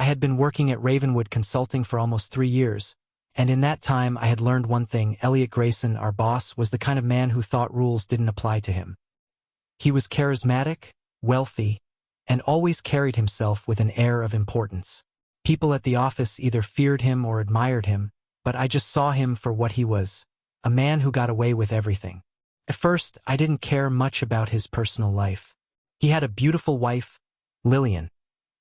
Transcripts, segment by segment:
I had been working at Ravenwood Consulting for almost 3 years, and in that time I had learned one thing: Elliot Grayson, our boss, was the kind of man who thought rules didn't apply to him. He was charismatic, wealthy, and always carried himself with an air of importance. People at the office either feared him or admired him, but I just saw him for what he was: a man who got away with everything. At first, I didn't care much about his personal life. He had a beautiful wife, Lillian,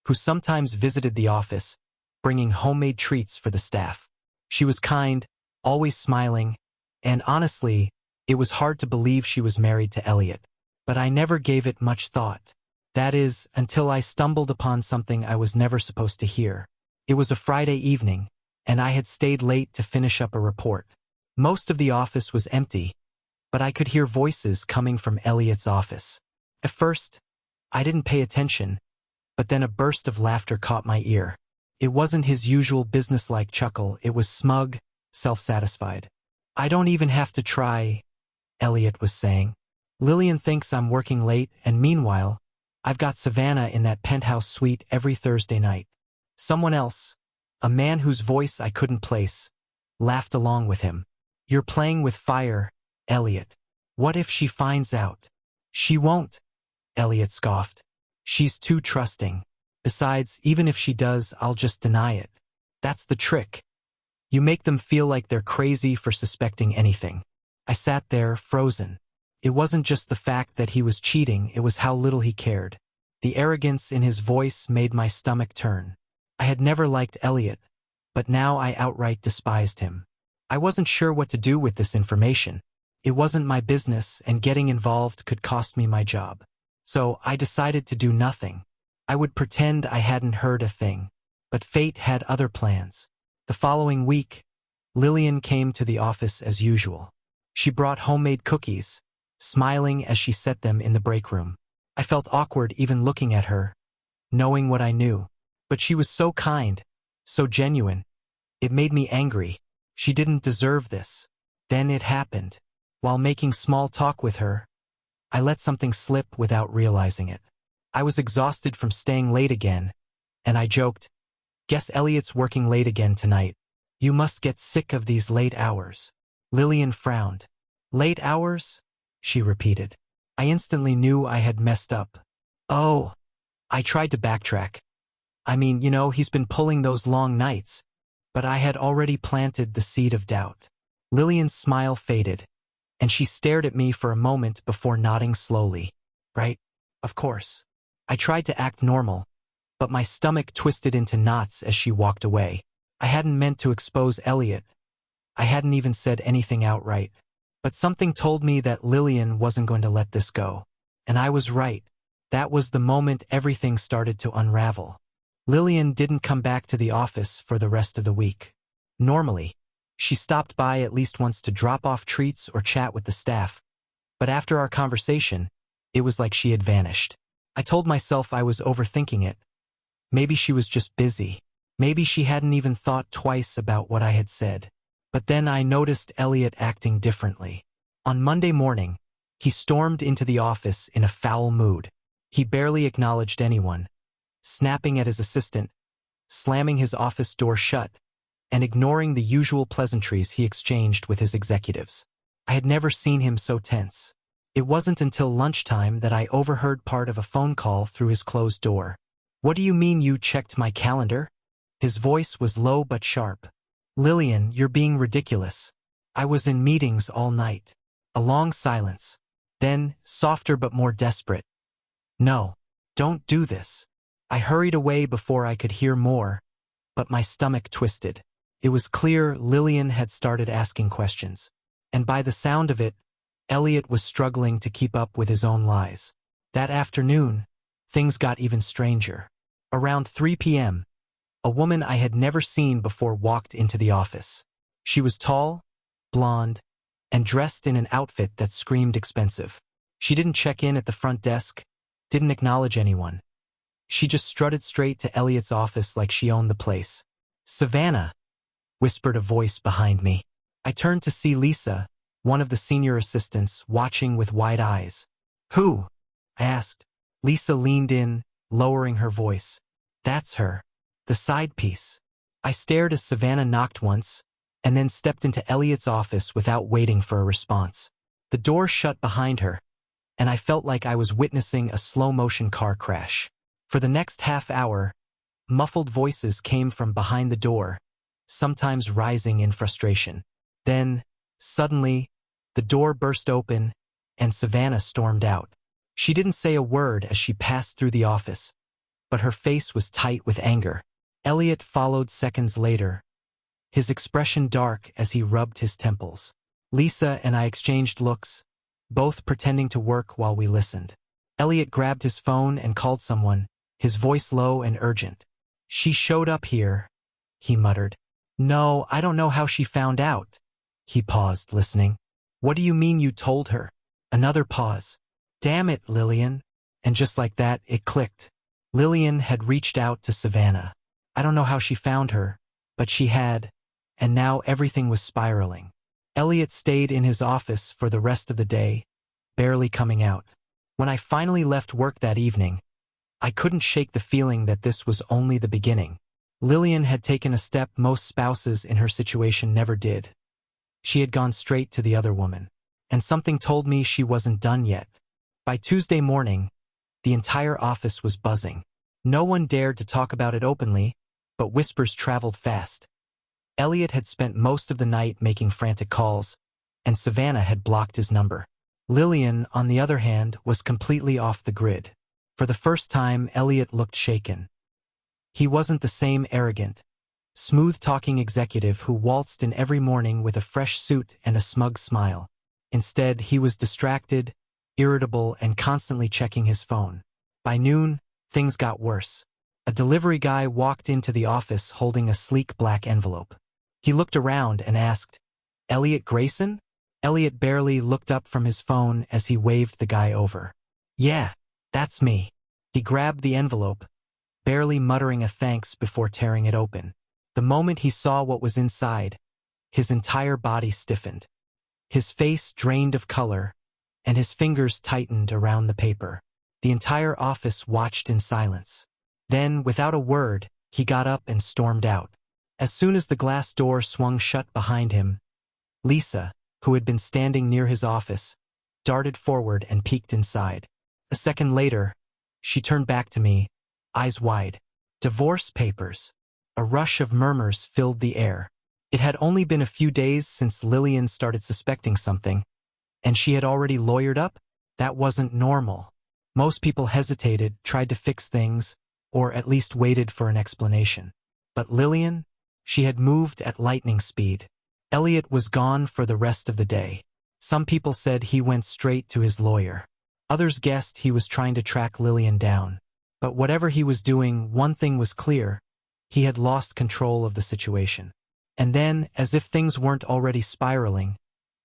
who sometimes visited the office, bringing homemade treats for the staff. She was kind, always smiling, and honestly, it was hard to believe she was married to Elliot. But I never gave it much thought. That is, until I stumbled upon something I was never supposed to hear. It was a Friday evening, and I had stayed late to finish up a report. Most of the office was empty, but I could hear voices coming from Elliot's office. At first, I didn't pay attention, but then a burst of laughter caught my ear. It wasn't his usual businesslike chuckle, it was smug, self-satisfied. "I don't even have to try," Elliot was saying. "Lillian thinks I'm working late, and meanwhile, I've got Savannah in that penthouse suite every Thursday night." Someone else, a man whose voice I couldn't place, laughed along with him. "You're playing with fire, Elliot. What if she finds out?" "She won't," Elliot scoffed. "She's too trusting. Besides, even if she does, I'll just deny it. That's the trick. You make them feel like they're crazy for suspecting anything." I sat there, frozen. It wasn't just the fact that he was cheating, it was how little he cared. The arrogance in his voice made my stomach turn. I had never liked Elliot, but now I outright despised him. I wasn't sure what to do with this information. It wasn't my business, and getting involved could cost me my job. So I decided to do nothing. I would pretend I hadn't heard a thing. But fate had other plans. The following week, Lillian came to the office as usual. She brought homemade cookies, smiling as she set them in the break room. I felt awkward even looking at her, knowing what I knew. But she was so kind, so genuine. It made me angry. She didn't deserve this. Then it happened. While making small talk with her, I let something slip without realizing it. I was exhausted from staying late again, and I joked, "Guess Elliot's working late again tonight. You must get sick of these late hours." Lillian frowned. "Late hours?" she repeated. I instantly knew I had messed up. "Oh," I tried to backtrack. "I mean, he's been pulling those long nights." But I had already planted the seed of doubt. Lillian's smile faded, and she stared at me for a moment before nodding slowly. "Right, of course." I tried to act normal, but my stomach twisted into knots as she walked away. I hadn't meant to expose Elliot. I hadn't even said anything outright. But something told me that Lillian wasn't going to let this go. And I was right. That was the moment everything started to unravel. Lillian didn't come back to the office for the rest of the week. Normally, she stopped by at least once to drop off treats or chat with the staff. But after our conversation, it was like she had vanished. I told myself I was overthinking it. Maybe she was just busy. Maybe she hadn't even thought twice about what I had said. But then I noticed Elliot acting differently. On Monday morning, he stormed into the office in a foul mood. He barely acknowledged anyone, snapping at his assistant, slamming his office door shut, and ignoring the usual pleasantries he exchanged with his executives. I had never seen him so tense. It wasn't until lunchtime that I overheard part of a phone call through his closed door. "What do you mean you checked my calendar?" His voice was low but sharp. "Lillian, you're being ridiculous. I was in meetings all night." A long silence. Then, softer but more desperate. "No, don't do this." I hurried away before I could hear more, but my stomach twisted. It was clear Lillian had started asking questions. And by the sound of it, Elliot was struggling to keep up with his own lies. That afternoon, things got even stranger. Around 3 p.m., a woman I had never seen before walked into the office. She was tall, blonde, and dressed in an outfit that screamed expensive. She didn't check in at the front desk, didn't acknowledge anyone. She just strutted straight to Elliot's office like she owned the place. "Savannah," whispered a voice behind me. I turned to see Lisa, one of the senior assistants, watching with wide eyes. "Who?" I asked. Lisa leaned in, lowering her voice. "That's her. The side piece. I stared as Savannah knocked once, and then stepped into Elliot's office without waiting for a response. The door shut behind her, and I felt like I was witnessing a slow-motion car crash. For the next half hour, muffled voices came from behind the door, sometimes rising in frustration. Then, suddenly, the door burst open, and Savannah stormed out. She didn't say a word as she passed through the office, but her face was tight with anger. Elliot followed seconds later, his expression dark as he rubbed his temples. Lisa and I exchanged looks, both pretending to work while we listened. Elliot grabbed his phone and called someone, his voice low and urgent. "She showed up here," he muttered. "No, I don't know how she found out." He paused, listening. "What do you mean you told her?" Another pause. "Damn it, Lillian." And just like that, it clicked. Lillian had reached out to Savannah. I don't know how she found her, but she had, and now everything was spiraling. Elliot stayed in his office for the rest of the day, barely coming out. When I finally left work that evening, I couldn't shake the feeling that this was only the beginning. Lillian had taken a step most spouses in her situation never did. She had gone straight to the other woman, and something told me she wasn't done yet. By Tuesday morning, the entire office was buzzing. No one dared to talk about it openly, but whispers traveled fast. Elliot had spent most of the night making frantic calls, and Savannah had blocked his number. Lillian, on the other hand, was completely off the grid. For the first time, Elliot looked shaken. He wasn't the same arrogant, smooth-talking executive who waltzed in every morning with a fresh suit and a smug smile. Instead, he was distracted, irritable, and constantly checking his phone. By noon, things got worse. A delivery guy walked into the office holding a sleek black envelope. He looked around and asked, "Elliot Grayson?" Elliot barely looked up from his phone as he waved the guy over. "Yeah, that's me." He grabbed the envelope, barely muttering a thanks before tearing it open. The moment he saw what was inside, his entire body stiffened. His face drained of color, and his fingers tightened around the paper. The entire office watched in silence. Then, without a word, he got up and stormed out. As soon as the glass door swung shut behind him, Lisa, who had been standing near his office, darted forward and peeked inside. A second later, she turned back to me, eyes wide. "Divorce papers." A rush of murmurs filled the air. It had only been a few days since Lillian started suspecting something, and she had already lawyered up? That wasn't normal. Most people hesitated, tried to fix things, or at least waited for an explanation. But Lillian? She had moved at lightning speed. Elliot was gone for the rest of the day. Some people said he went straight to his lawyer. Others guessed he was trying to track Lillian down. But whatever he was doing, one thing was clear. He had lost control of the situation. And then, as if things weren't already spiraling,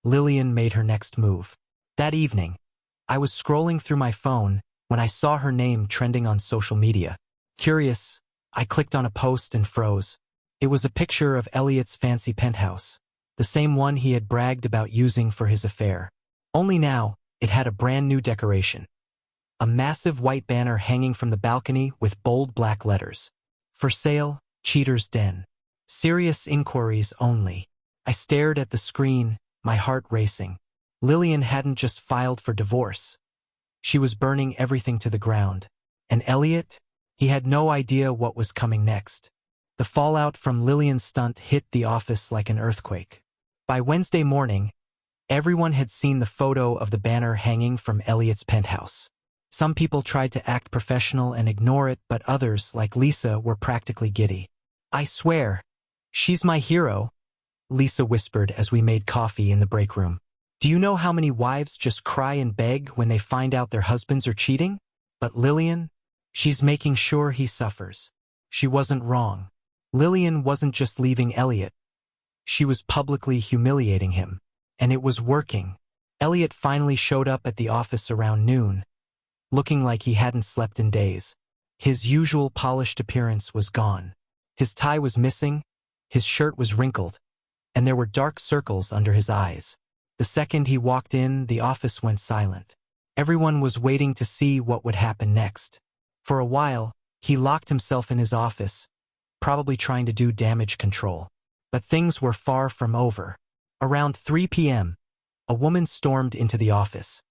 Lillian made her next move. That evening, I was scrolling through my phone when I saw her name trending on social media. Curious, I clicked on a post and froze. It was a picture of Elliot's fancy penthouse, the same one he had bragged about using for his affair. Only now, it had a brand new decoration. A massive white banner hanging from the balcony with bold black letters. "For sale, Cheater's Den. Serious inquiries only." I stared at the screen, my heart racing. Lillian hadn't just filed for divorce. She was burning everything to the ground. And Elliot? He had no idea what was coming next. The fallout from Lillian's stunt hit the office like an earthquake. By Wednesday morning, everyone had seen the photo of the banner hanging from Elliot's penthouse. Some people tried to act professional and ignore it, but others, like Lisa, were practically giddy. "I swear, she's my hero," Lisa whispered as we made coffee in the break room. "Do you know how many wives just cry and beg when they find out their husbands are cheating? But Lillian, she's making sure he suffers." She wasn't wrong. Lillian wasn't just leaving Elliot. She was publicly humiliating him. And it was working. Elliot finally showed up at the office around noon, looking like he hadn't slept in days. His usual polished appearance was gone. His tie was missing, his shirt was wrinkled, and there were dark circles under his eyes. The second he walked in, the office went silent. Everyone was waiting to see what would happen next. For a while, he locked himself in his office, probably trying to do damage control. But things were far from over. Around 3 p.m., a woman stormed into the office.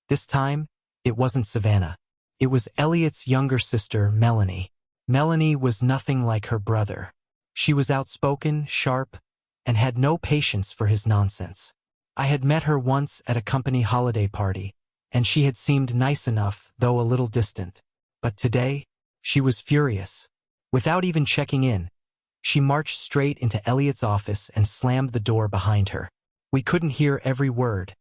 This time, it wasn't Savannah. It was Elliot's younger sister, Melanie. Melanie was nothing like her brother. She was outspoken, sharp, and had no patience for his nonsense. I had met her once at a company holiday party, and she had seemed nice enough, though a little distant. But today, she was furious. Without even checking in, she marched straight into Elliot's office and slammed the door behind her. We couldn't hear every word,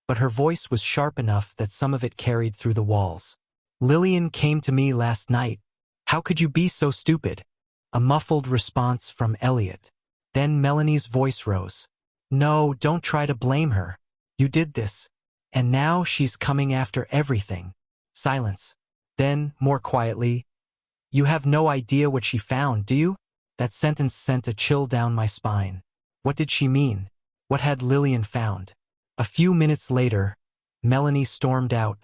but her voice was sharp enough that some of it carried through the walls. "Lillian came to me last night. How could you be so stupid?" A muffled response from Elliot. Then Melanie's voice rose. "No, don't try to blame her. You did this. And now she's coming after everything." Silence. Then, more quietly, "You have no idea what she found, do you?" That sentence sent a chill down my spine. What did she mean? What had Lillian found? A few minutes later, Melanie stormed out,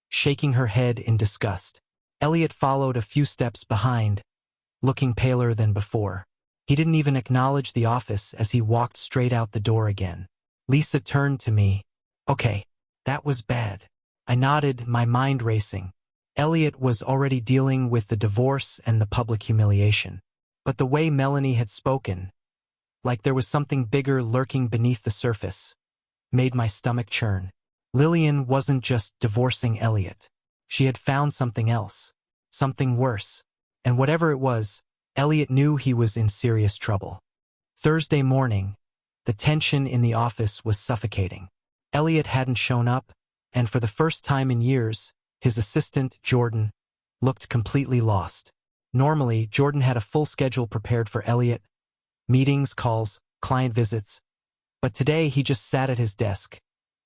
shaking her head in disgust. Elliot followed a few steps behind, looking paler than before. He didn't even acknowledge the office as he walked straight out the door again. Lisa turned to me. "Okay, that was bad." I nodded, my mind racing. Elliot was already dealing with the divorce and the public humiliation. But the way Melanie had spoken, like there was something bigger lurking beneath the surface, made my stomach churn. Lillian wasn't just divorcing Elliot. She had found something else, something worse. And whatever it was, Elliot knew he was in serious trouble. Thursday morning, the tension in the office was suffocating. Elliot hadn't shown up, and for the first time in years, his assistant, Jordan, looked completely lost. Normally, Jordan had a full schedule prepared for Elliot, meetings, calls, client visits. But today he just sat at his desk,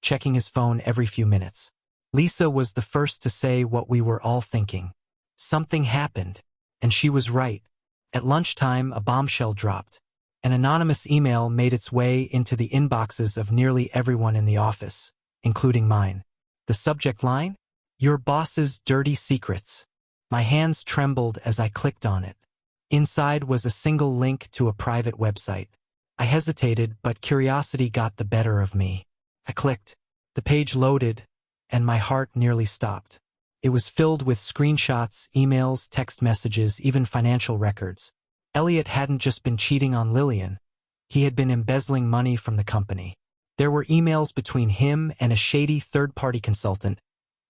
checking his phone every few minutes. Lisa was the first to say what we were all thinking. Something happened, and she was right. At lunchtime, a bombshell dropped. An anonymous email made its way into the inboxes of nearly everyone in the office, including mine. The subject line? "Your boss's dirty secrets." My hands trembled as I clicked on it. Inside was a single link to a private website. I hesitated, but curiosity got the better of me. I clicked. The page loaded, and my heart nearly stopped. It was filled with screenshots, emails, text messages, even financial records. Elliot hadn't just been cheating on Lillian. He had been embezzling money from the company. There were emails between him and a shady third-party consultant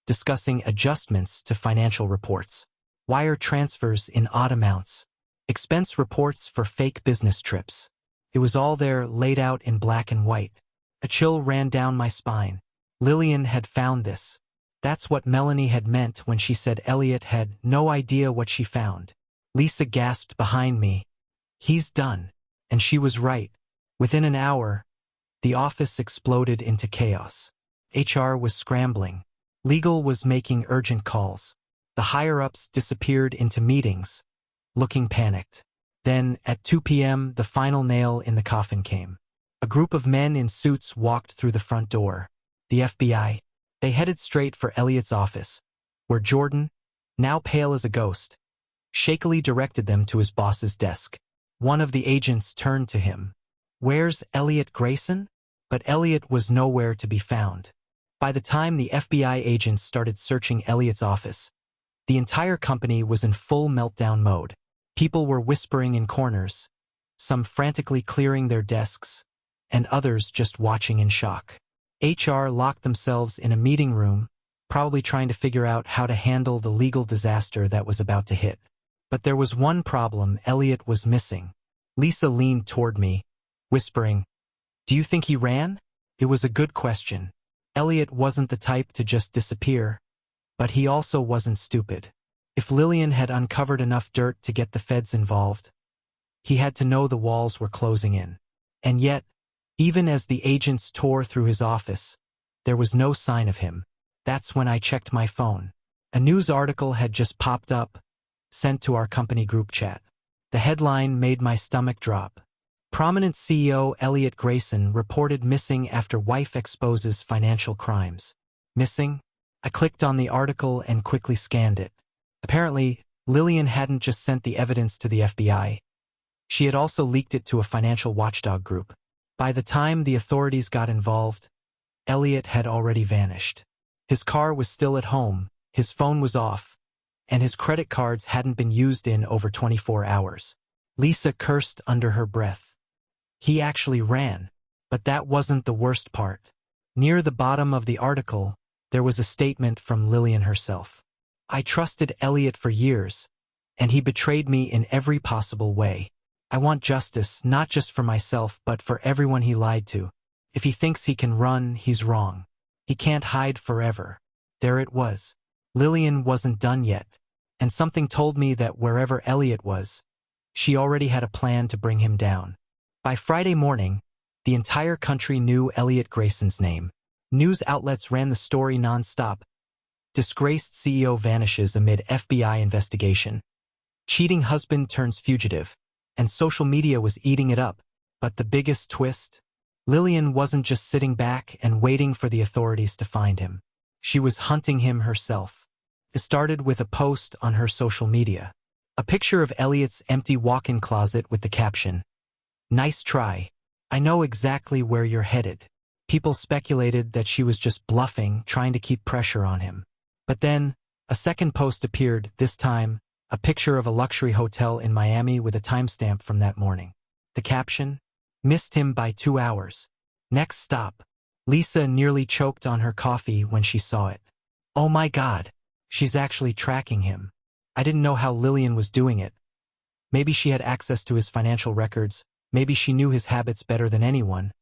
discussing adjustments to financial reports, wire transfers in odd amounts, expense reports for fake business trips. It was all there, laid out in black and white. A chill ran down my spine. Lillian had found this. That's what Melanie had meant when she said Elliot had no idea what she found. Lisa gasped behind me. "He's done." And she was right. Within an hour, the office exploded into chaos. HR was scrambling. Legal was making urgent calls. The higher-ups disappeared into meetings, looking panicked. Then, at 2 p.m., the final nail in the coffin came. A group of men in suits walked through the front door. The FBI. They headed straight for Elliot's office, where Jordan, now pale as a ghost, shakily directed them to his boss's desk. One of the agents turned to him. "Where's Elliot Grayson?" But Elliot was nowhere to be found. By the time the FBI agents started searching Elliot's office, the entire company was in full meltdown mode. People were whispering in corners, some frantically clearing their desks, and others just watching in shock. HR locked themselves in a meeting room, probably trying to figure out how to handle the legal disaster that was about to hit. But there was one problem: Elliot was missing. Lisa leaned toward me, whispering, "Do you think he ran?" It was a good question. Elliot wasn't the type to just disappear, but he also wasn't stupid. If Lillian had uncovered enough dirt to get the feds involved, he had to know the walls were closing in. And yet, even as the agents tore through his office, there was no sign of him. That's when I checked my phone. A news article had just popped up, sent to our company group chat. The headline made my stomach drop. Prominent CEO Elliot Grayson reported missing after wife exposes financial crimes. Missing? I clicked on the article and quickly scanned it. Apparently, Lillian hadn't just sent the evidence to the FBI. She had also leaked it to a financial watchdog group. By the time the authorities got involved, Elliot had already vanished. His car was still at home, his phone was off, and his credit cards hadn't been used in over 24 hours. Lisa cursed under her breath. He actually ran. But that wasn't the worst part. Near the bottom of the article, there was a statement from Lillian herself. I trusted Elliot for years, and he betrayed me in every possible way. I want justice, not just for myself, but for everyone he lied to. If he thinks he can run, he's wrong. He can't hide forever. There it was. Lillian wasn't done yet, and something told me that wherever Elliot was, she already had a plan to bring him down. By Friday morning, the entire country knew Elliot Grayson's name. News outlets ran the story nonstop. Disgraced CEO vanishes amid FBI investigation. Cheating husband turns fugitive. And social media was eating it up. But the biggest twist? Lillian wasn't just sitting back and waiting for the authorities to find him. She was hunting him herself. It started with a post on her social media. A picture of Elliot's empty walk-in closet with the caption, "Nice try. I know exactly where you're headed." People speculated that she was just bluffing, trying to keep pressure on him. But then, a second post appeared, this time, a picture of a luxury hotel in Miami with a timestamp from that morning. The caption, "Missed him by 2 hours. Next stop." Lisa nearly choked on her coffee when she saw it. Oh my God, she's actually tracking him. I didn't know how Lillian was doing it. Maybe she had access to his financial records, maybe she knew his habits better than anyone.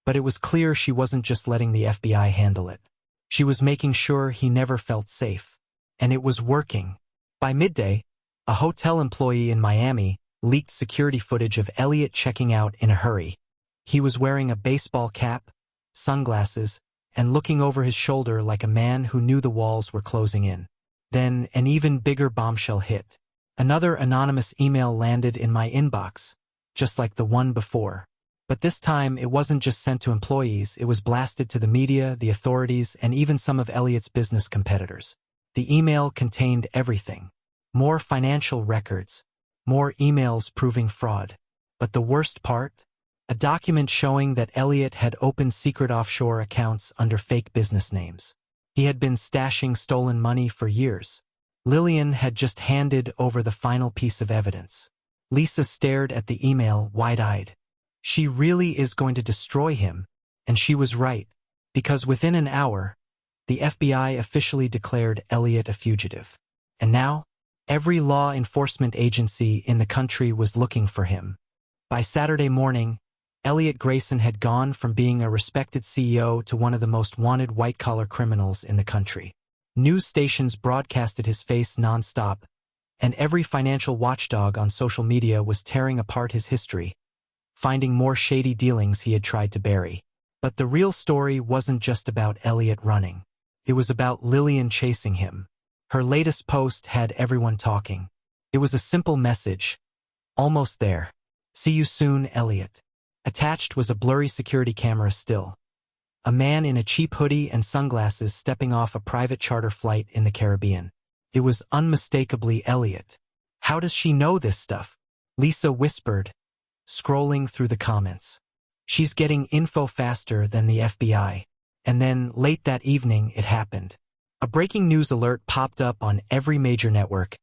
But it was clear she wasn't just letting the FBI handle it. She was making sure he never felt safe. And it was working. By midday, a hotel employee in Miami leaked security footage of Elliot checking out in a hurry. He was wearing a baseball cap, sunglasses, and looking over his shoulder like a man who knew the walls were closing in. Then an even bigger bombshell hit. Another anonymous email landed in my inbox, just like the one before. But this time it wasn't just sent to employees, it was blasted to the media, the authorities, and even some of Elliot's business competitors. The email contained everything. More financial records, more emails proving fraud. But the worst part? A document showing that Elliot had opened secret offshore accounts under fake business names. He had been stashing stolen money for years. Lillian had just handed over the final piece of evidence. Lisa stared at the email wide-eyed. She really is going to destroy him, and she was right, because within an hour, the FBI officially declared Elliot a fugitive. And now, every law enforcement agency in the country was looking for him. By Saturday morning, Elliot Grayson had gone from being a respected CEO to one of the most wanted white-collar criminals in the country. News stations broadcasted his face nonstop, and every financial watchdog on social media was tearing apart his history, finding more shady dealings he had tried to bury. But the real story wasn't just about Elliot running. It was about Lillian chasing him. Her latest post had everyone talking. It was a simple message. Almost there. See you soon, Elliot. Attached was a blurry security camera still. A man in a cheap hoodie and sunglasses stepping off a private charter flight in the Caribbean. It was unmistakably Elliot. How does she know this stuff? Lisa whispered, scrolling through the comments. She's getting info faster than the FBI. And then, late that evening, it happened. A breaking news alert popped up on every major network.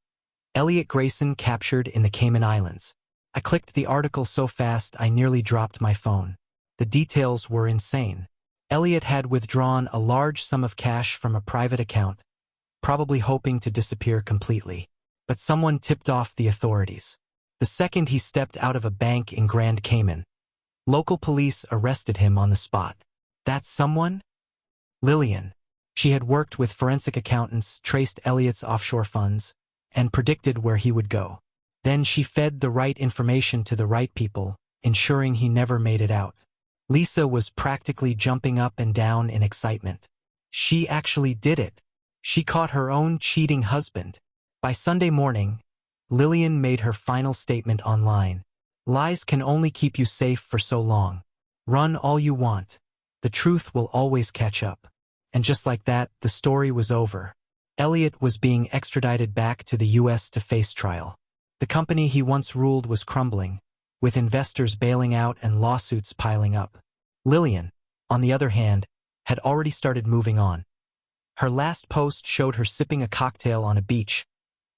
Elliot Grayson captured in the Cayman Islands. I clicked the article so fast I nearly dropped my phone. The details were insane. Elliot had withdrawn a large sum of cash from a private account, probably hoping to disappear completely. But someone tipped off the authorities. The second he stepped out of a bank in Grand Cayman, local police arrested him on the spot. That someone? Lillian. She had worked with forensic accountants, traced Elliot's offshore funds, and predicted where he would go. Then she fed the right information to the right people, ensuring he never made it out. Lisa was practically jumping up and down in excitement. She actually did it. She caught her own cheating husband. By Sunday morning, Lillian made her final statement online. Lies can only keep you safe for so long. Run all you want. The truth will always catch up. And just like that, the story was over. Elliot was being extradited back to the US to face trial. The company he once ruled was crumbling, with investors bailing out and lawsuits piling up. Lillian, on the other hand, had already started moving on. Her last post showed her sipping a cocktail on a beach,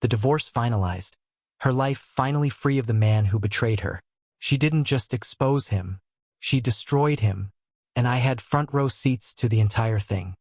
the divorce finalized, her life finally free of the man who betrayed her. She didn't just expose him, she destroyed him, and I had front row seats to the entire thing.